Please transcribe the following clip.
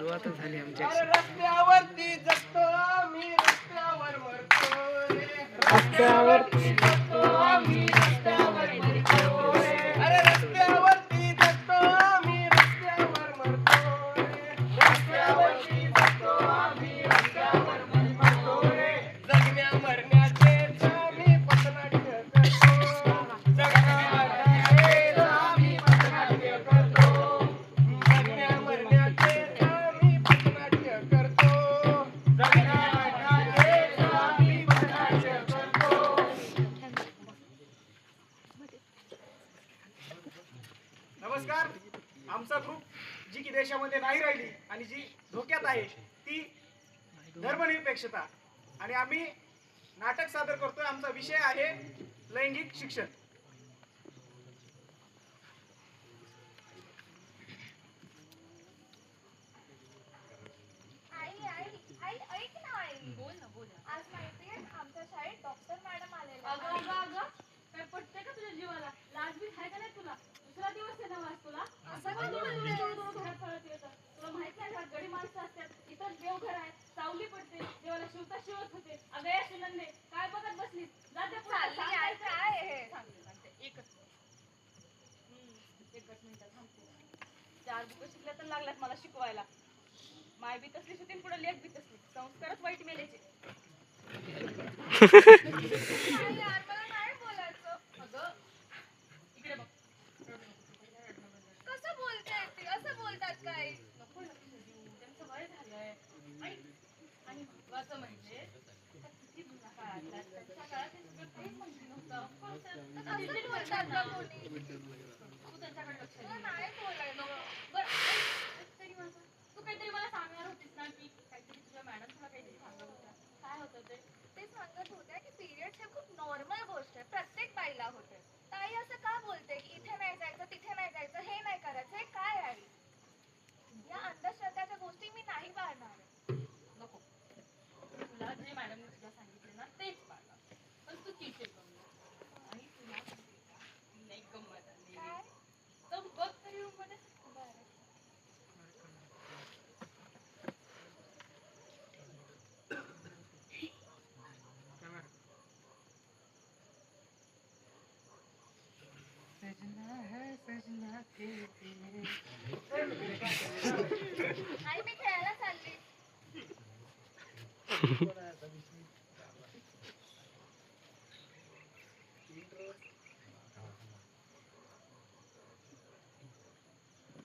सुरुवातच झाली आमची. रस्त्यावरती जगतो आम्ही रस्त्यावर मरतो रे. रस्त्यावरती जगतो आम्ही रस्त्यावर मरतो रे. अरे रस्त्यावरती जगतो आम्ही रस्त्यावर मरतो रे. रस्त्यावरती जगतो आम्ही रस्त्यावर मरतो रे. जगण्या मरण्याचेच आम्ही पथनाट्य करतो. जगण्या मरण्याचेच आम्ही पथनाट्य करतो. जगण्या मरण्याचेच आम्ही पथनाट्य करतो. जगण्या मरण्याचेच आम्ही पथनाट्य करतो. नमस्कार. आमचा ग्रुप जी की देशामध्ये नाही राहिली आणि जी धोक्यात आहे ती धर्मनिरपेक्षता आणि आम्ही नाटक सादर करतोय. आमचा विषय आहे लैंगिक शिक्षण. आई ऐक ना आई. बोल ना बोल. आज माहितीये आमच्या शाळेत डॉक्टर मॅडम आलेल्या. अगं काय पटतंय का तुझ्या जीवाला? लाज बीज आहे का नाही तुला? दुसरा दिवस आहे ना आज तुला. असं काय तुला घरात पळत येतं? तुला माहित नाही घरात गडी माणसं असतात. इथं देवघर आहे, सावली पडते, देवाला शिवता शिवत होते. अगं या सुनंदे काय बघत बसलीस? जा त्या चालली आई काय हे सांगते. एकच मिनिटात थांबते. 4 बुकं शिकल्या तर लागल्यात मला शिकवायला. माय बी तसलीच होती पुढे लेख बी तसली. संस्कारच वाईट मेलेचे. आई यार मला नाही बोलायचं. अगं इकडे बघ. कसं बोलते ती? असं बोलतात काय? नको लक्ष देऊ. त्यांचं वय झालंय. आणि महत्वाचं म्हणजे आता किती जुना काळ आला. त्यांच्या काळात हे सगळं काहीच माहिती नव्हतं. असं बोलतात का कोणी? तू त्यांच्याकडे लक्ष मला दे. नाही बोलायचं. बरं तू काहीतरी मला सांगणार होतीस ना की काहीतरी तुझ्या मॅडम तुला काहीतरी सांगत होत्या. काय होतं ते? ते सांगत होत्या की पिरियड्स हे खूप नॉर्मल गोष्ट आहे. प्रत्येक बाईला होते. ताई असं का बोलते की इथे नाही जायचं, तिथे नाही जायचं, हे नाही करायचं? हे काय आहे? या अंधश्रद्धाच्या गोष्टी मी नाही पाळणार. नको. तुला जे मॅडमने तुला सांगितले ना तेच पाळणार. पण तू चिडचिड करू नको. आणि तुला नाही गंमत आली. काय? तर बघ तरी रूम मध्ये. आई मी खेळायला चालली.